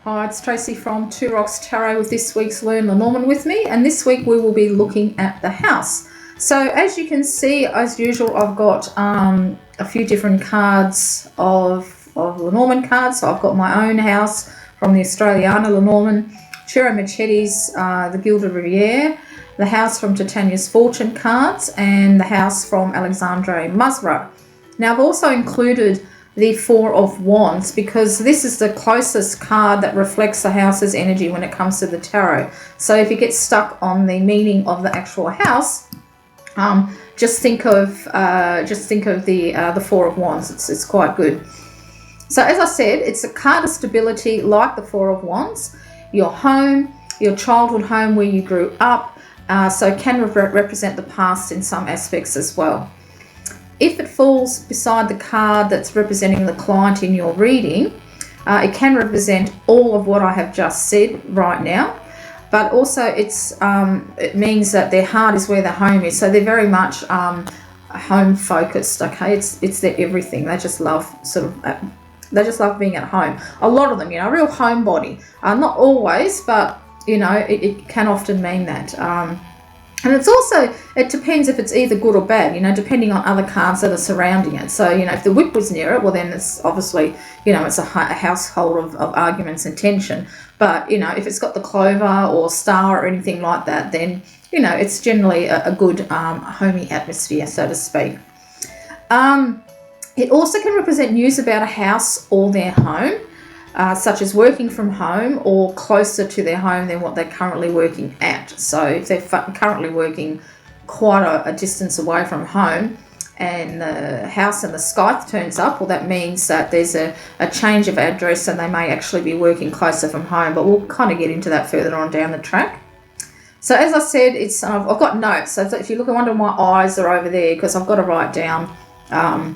Hi, it's Tracy from Two Rocks Tarot with this week's Lenormand with me, and this week we will be looking at the house. So as you can see, as usual, I've got a few different cards of Lenormand cards. So I've got my own house from the Australiana Lenormand, Ciro Marchetti's the Gilded Riviere, the house from Titania's Fortune cards, and the house from Alexandre Musro. Now I've also included the Four of Wands because this is the closest card that reflects the house's energy when it comes to the tarot. So if you get stuck on the meaning of the actual house, just think of the Four of Wands. It's quite good. So as I said, it's a card of stability like the Four of Wands. Your home, your childhood home where you grew up, so it can represent the past in some aspects as well. If it falls beside the card that's representing the client in your reading, it can represent all of what I have just said right now, but also it means that their heart is where their home is. So they're very much home focused. Okay, it's their everything. They just love they just love being at home. A lot of them, a real homebody. Not always, but it can often mean that. And it depends if it's either good or bad, depending on other cards that are surrounding it. So, if the whip was near it, well, then it's obviously, it's a household of arguments and tension. But, if it's got the clover or star or anything like that, then, it's generally a good homey atmosphere, so to speak. It also can represent news about a house or their home, such as working from home or closer to their home than what they're currently working at. So if they're currently working quite a distance away from home and the house in the sky turns up, well, that means that there's a change of address and they may actually be working closer from home, but we'll kind of get into that further on down the track. So as I said, I've got notes. So if you look under my eyes, they're over there because I've got to write down, I've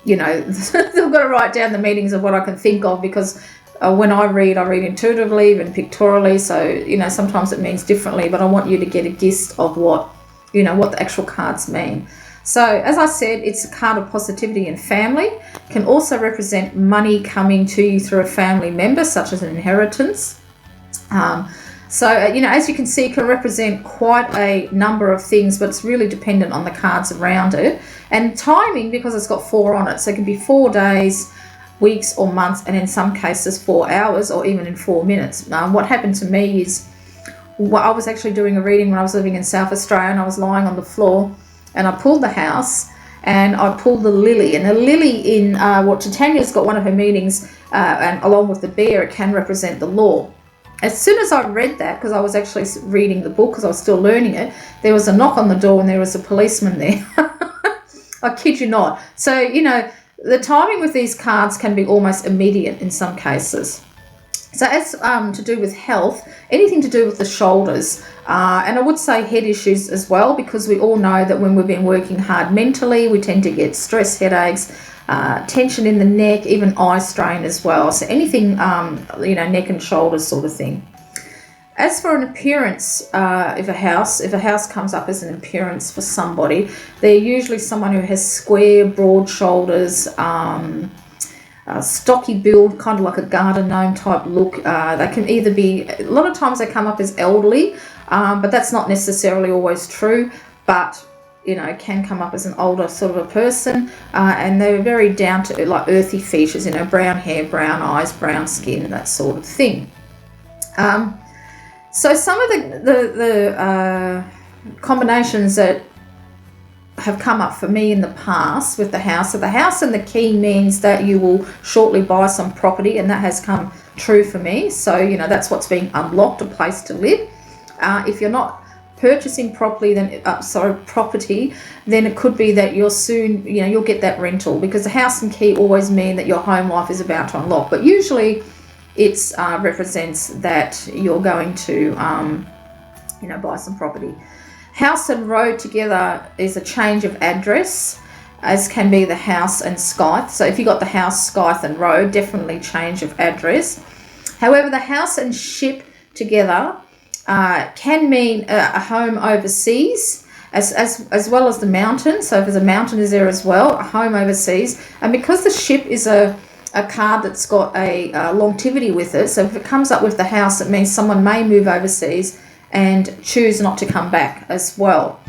got to write down the meanings of what I can think of because when I read intuitively and pictorially, so sometimes it means differently, but I want you to get a gist of what the actual cards mean. So as I said, it's a card of positivity and family. It can also represent money coming to you through a family member, such as an inheritance. As you can see, it can represent quite a number of things, but it's really dependent on the cards around it. And timing, because it's got 4 on it, so it can be 4 days, weeks or months, and in some cases 4 hours or even in 4 minutes. What happened to me is I was actually doing a reading when I was living in South Australia, and I was lying on the floor and I pulled the house and I pulled the lily. And the lily in Titania's got one of her meanings, and along with the bear, it can represent the law. As soon as I read that, because I was actually reading the book because I was still learning it, there was a knock on the door and there was a policeman there. I kid you not. So, the timing with these cards can be almost immediate in some cases. So as to do with health, anything to do with the shoulders, and I would say head issues as well, because we all know that when we've been working hard mentally, we tend to get stress, headaches, tension in the neck, even eye strain as well. So anything, neck and shoulders sort of thing. As for an appearance, if a house comes up as an appearance for somebody, they're usually someone who has square, broad shoulders, stocky build, kind of like a garden gnome type look. They can either be, a lot of times they come up as elderly, but that's not necessarily always true, but it can come up as an older sort of a person, and they're very down to like earthy features, brown hair, brown eyes, brown skin, that sort of thing. So some of the combinations that have come up for me in the past with the house. So the house and the key means that you will shortly buy some property, and that has come true for me. So, that's what's being unlocked, a place to live. If you're not purchasing property, then it could be that you're soon, you'll get that rental, because the house and key always mean that your home life is about to unlock. But usually it represents that you're going to, buy some property. House and road together is a change of address, as can be the house and Scythe. So if you got the house, Scythe and road, definitely change of address. However, the house and ship together can mean a home overseas, as well as the mountain. So if there's a mountain is there as well, a home overseas. And because the ship is a a card that's got a longevity with it. So if it comes up with the house, it means someone may move overseas and choose not to come back as well.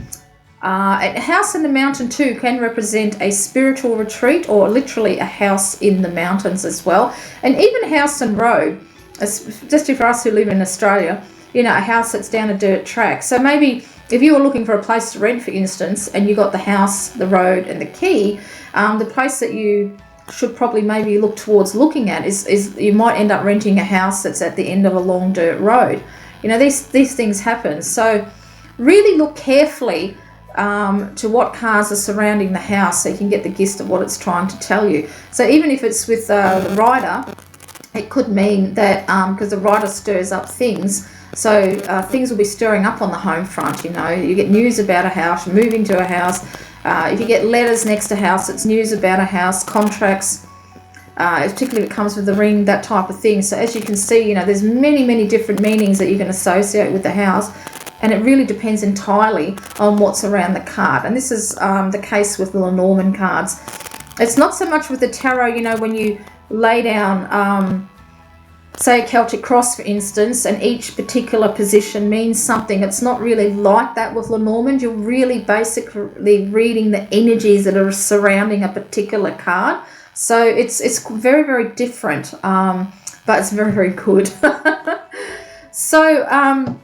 A house in the mountain too can represent a spiritual retreat, or literally a house in the mountains as well. And even house and road, especially for us who live in Australia, you know, a house that's down a dirt track. So maybe if you were looking for a place to rent, for instance, and you got the house, the road and the key, the place that you should probably maybe look towards looking at is you might end up renting a house that's at the end of a long dirt road. You know, these things happen. So really look carefully to what cards are surrounding the house, so you can get the gist of what it's trying to tell you. So even if it's with the rider, it could mean that because the rider stirs up things, so things will be stirring up on the home front. You know, you get news about a house, moving to a house. If you get letters next to house, it's news about a house, contracts, particularly if it comes with the ring, that type of thing. So as you can see, you know, there's many different meanings that you can associate with the house. And it really depends entirely on what's around the card. And this is the case with the Lenormand cards. It's not so much with the tarot, you know, when you lay down, say a Celtic cross, for instance, and each particular position means something. It's not really like that with Lenormand. You're really basically reading the energies that are surrounding a particular card. So it's very different, but it's very good. So,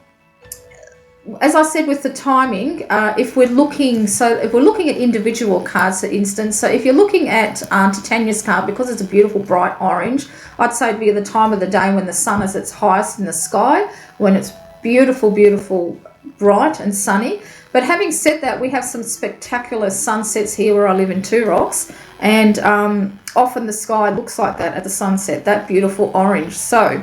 as I said with the timing, if we're looking at individual cards, for instance, so if you're looking at Titania's card, because it's a beautiful bright orange, I'd say it'd be at the time of the day when the sun is its highest in the sky, when it's beautiful, bright and sunny. But having said that, we have some spectacular sunsets here where I live in Two Rocks, and often the sky looks like that at the sunset, that beautiful orange. So,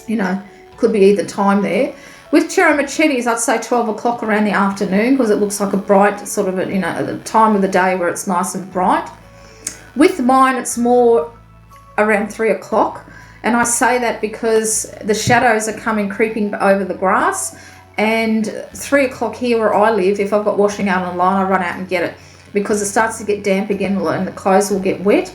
you know, could be either time there. With Cherry-Machetes, I'd say 12 o'clock around the afternoon, because it looks like a bright sort of, you know, at the time of the day where it's nice and bright. With mine, it's more around 3 o'clock. And I say that because the shadows are creeping over the grass. And 3 o'clock here where I live, if I've got washing out on the line, I run out and get it, because it starts to get damp again and the clothes will get wet.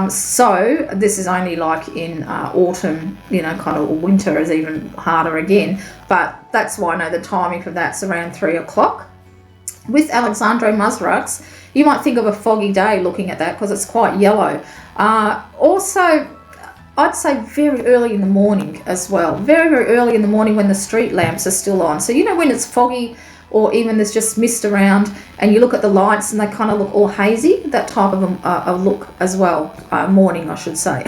So this is only like in autumn, you know, kind of winter is even harder again. But that's why I know the timing for that's around 3 o'clock. With Alexandre Musrux, you might think of a foggy day looking at that, because it's quite yellow. Also, I'd say very early in the morning as well. Very early in the morning when the street lamps are still on. So, you know, when it's foggy, or even there's just mist around and you look at the lights and they kind of look all hazy, that type of a look as well, morning I should say.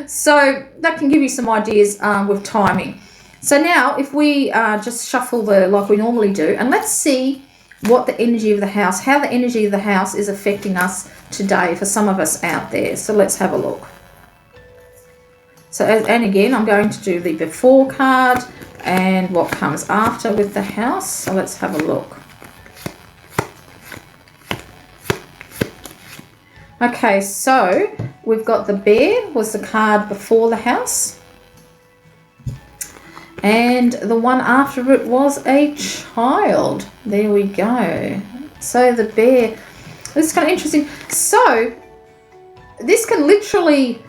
So that can give you some ideas with timing. So now if we just shuffle like we normally do, and let's see what the energy of the house, how the energy of the house is affecting us today for some of us out there. So let's have a look. So, and again, I'm going to do the before card and what comes after with the house. So let's have a look. Okay, so we've got the bear was the card before the house. And the one after it was a child. There we go. So the bear, this is kind of interesting. So this can literally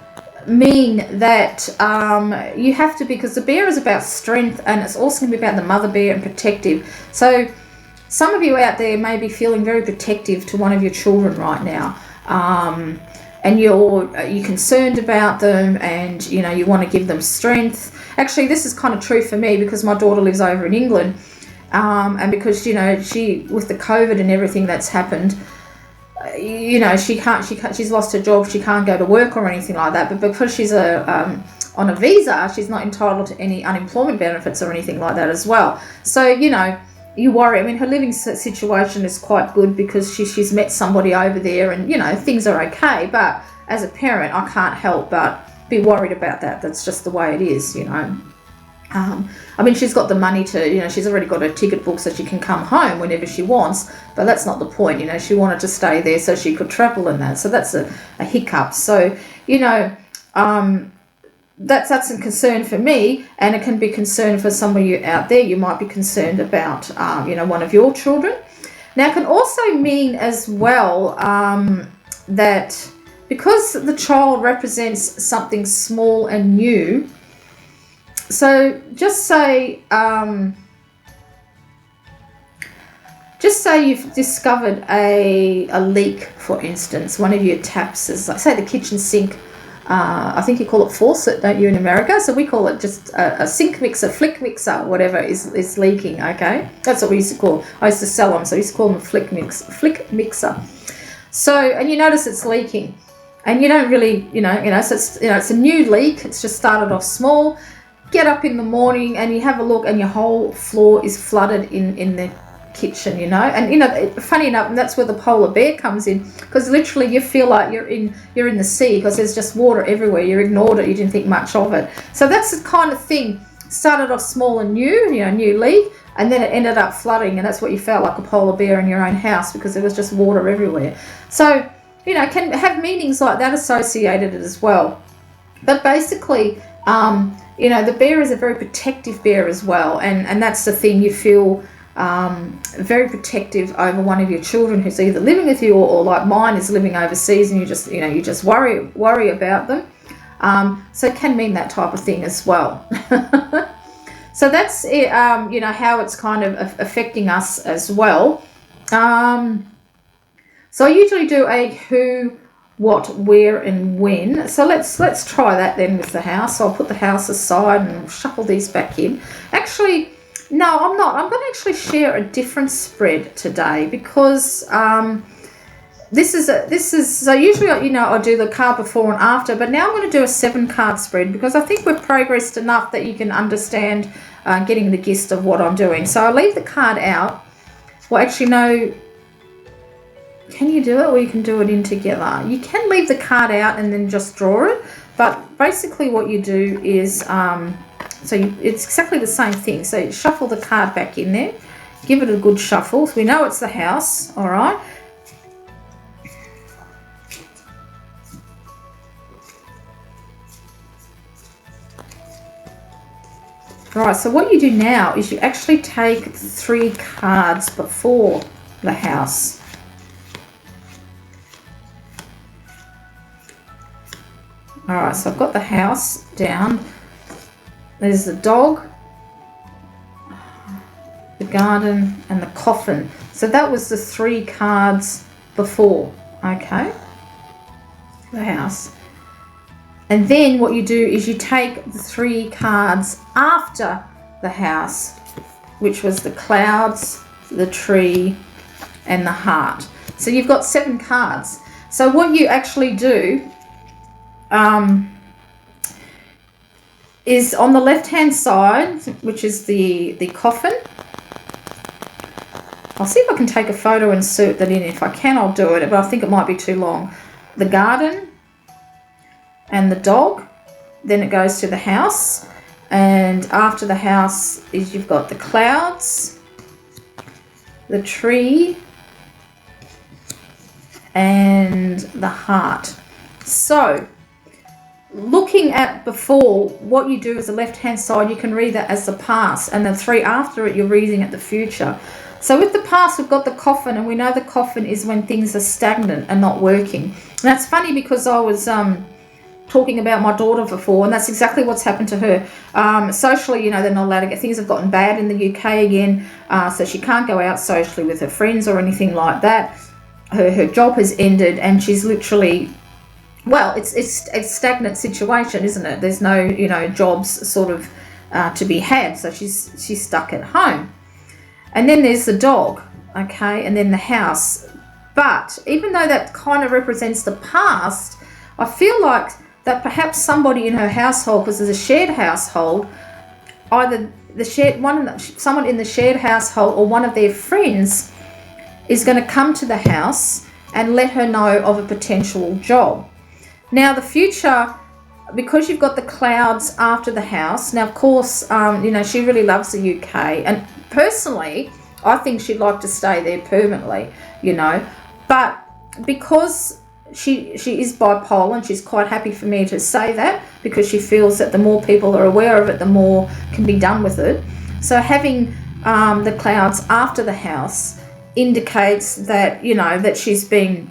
mean that you have to, because the bear is about strength, and it's also going to be about the mother bear and protective. So some of you out there may be feeling very protective to one of your children right now, and you're concerned about them, and you know you want to give them strength. Actually, this is kind of true for me, because my daughter lives over in England, and because you know she, with the COVID and everything that's happened, you know, she's lost her job, she can't go to work or anything like that, but because she's on a visa, she's not entitled to any unemployment benefits or anything like that as well. So, you know, you worry. I mean, her living situation is quite good, because she's met somebody over there, and, you know, things are okay, but as a parent, I can't help but be worried about that. That's just the way it is, you know. I mean, she's got the money to, you know, she's already got a ticket booked so she can come home whenever she wants, but that's not the point, you know. She wanted to stay there so she could travel and that, so that's a hiccup. So, you know, that's a concern for me, and it can be concern for some of you out there. You might be concerned about, you know, one of your children. Now, it can also mean as well that because the child represents something small and new, so just say you've discovered a leak, for instance. One of your taps is, like, say, the kitchen sink. I think you call it faucet, don't you, in America? So we call it just a sink mixer, flick mixer, whatever is leaking, okay? That's what we used to call. I used to sell them, so I used to call them a flick mixer. So, and you notice it's leaking, and you don't really, so it's a new leak. It's just started off small. Get up in the morning and you have a look, and your whole floor is flooded in the kitchen, and funny enough, and that's where the polar bear comes in, because literally you feel like you're in the sea, because there's just water everywhere. You ignored it, you didn't think much of it. So that's the kind of thing. Started off small and new, new leak, and then it ended up flooding, and that's what you felt like, a polar bear in your own house, because there was just water everywhere. So can have meanings like that associated as well. But basically, the bear is a very protective bear as well, and that's the thing. You feel very protective over one of your children who's either living with you or like mine is living overseas, and you just worry about them. So it can mean that type of thing as well. So that's it, how it's kind of affecting us as well. So I usually do a who, what, where, and when. So let's try that then with the house. So I'll put the house aside and shuffle these back in. Actually, no, I'm not. I'm going to actually share a different spread today, because this is so usually I do the card before and after, but now I'm going to do a 7-card spread, because I think we've progressed enough that you can understand getting the gist of what I'm doing. So I'll leave the card out. Well, actually, no. Can you do it, or you can do it in together? You can leave the card out and then just draw it, but basically what you do is it's exactly the same thing. So you shuffle the card back in there, give it a good shuffle. So we know it's the house, all right? Right, so what you do now is you actually take 3 cards before the house. All right, so I've got the house down. There's the dog, the garden, and the coffin. So that was the 3 cards before, okay? The house. And then what you do is you take the 3 cards after the house, which was the clouds, the tree, and the heart. So you've got 7 cards. So what you actually do is on the left-hand side, which is the coffin. I'll see if I can take a photo and insert that in. If I can, I'll do it, but I think it might be too long. The garden and the dog. Then it goes to the house, and after the house is you've got the clouds, the tree, and the heart. So looking at before, what you do is the left-hand side, you can read that as the past, and the 3 after it, you're reading at the future. So with the past, we've got the coffin, and we know the coffin is when things are stagnant and not working. And that's funny, because I was talking about my daughter before, and that's exactly what's happened to her. Socially, they're not allowed to get, things have gotten bad in the UK again, so she can't go out socially with her friends or anything like that. Her job has ended, and she's literally, well, it's a stagnant situation, isn't it? There's no, jobs sort of to be had, so she's stuck at home. And then there's the dog, okay, and then the house. But even though that kind of represents the past, I feel like that perhaps somebody in her household, because there's a shared household, either someone in the shared household or one of their friends is going to come to the house and let her know of a potential job. Now, the future, because you've got the clouds after the house, now, of course, she really loves the UK. And personally, I think she'd like to stay there permanently, But because she is bipolar, and she's quite happy for me to say that, because she feels that the more people are aware of it, the more can be done with it. So having the clouds after the house indicates that, that she's been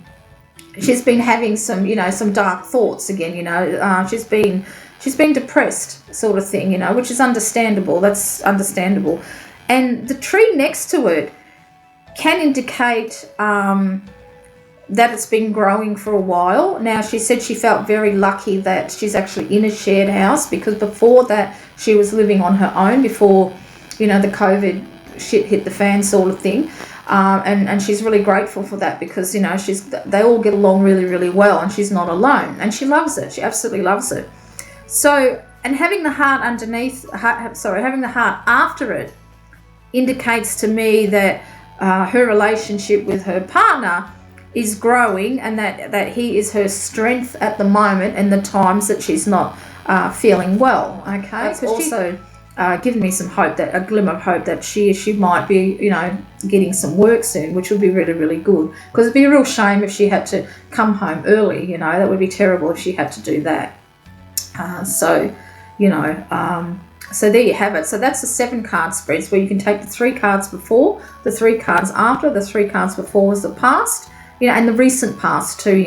she's been having some, some dark thoughts again. She's been depressed, sort of thing. Which is understandable. That's understandable. And the tree next to it can indicate that it's been growing for a while. Now, she said she felt very lucky that she's actually in a shared house, because before that she was living on her own before, the COVID shit hit the fan, sort of thing. And she's really grateful for that, because they all get along really, really well, and she's not alone, and she loves it. She absolutely loves it. So, and having the heart having the heart after it indicates to me that her relationship with her partner is growing, and that he is her strength at the moment and the times that she's not feeling well. Okay, that's also given me some hope, that a glimmer of hope that she might be, getting some work soon, which would be really, really good, because it'd be a real shame if she had to come home early. That would be terrible if she had to do that. So there you have it. So that's the 7 card spreads, where you can take the 3 cards before, the 3 cards after. The 3 cards before was the past, and the recent past too.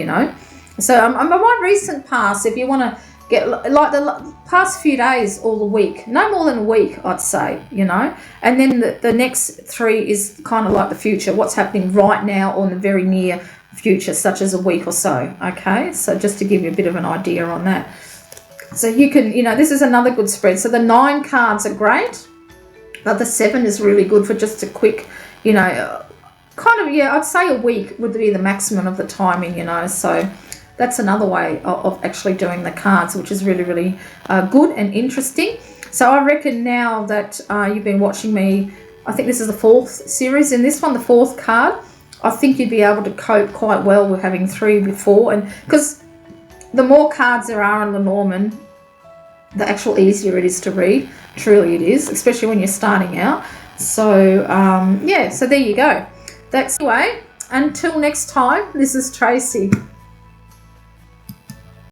So my recent past, if you want to get like the past few days or the week, no more than a week, I'd say, and then the next 3 is kind of like the future, what's happening right now or in the very near future, such as a week or so. Okay, so just to give you a bit of an idea on that. So you can, this is another good spread. So the 9 cards are great, but the 7 is really good for just a quick, I'd say a week would be the maximum of the timing, so that's another way of actually doing the cards, which is really, really good and interesting. So I reckon now that you've been watching me, I think this is the 4th series. In this one, the 4th card, I think you'd be able to cope quite well with having 3 before, and because the more cards there are in Lenormand, the actual easier it is to read. Truly it is, especially when you're starting out. So, so there you go. That's the way. Until next time, this is Tracy.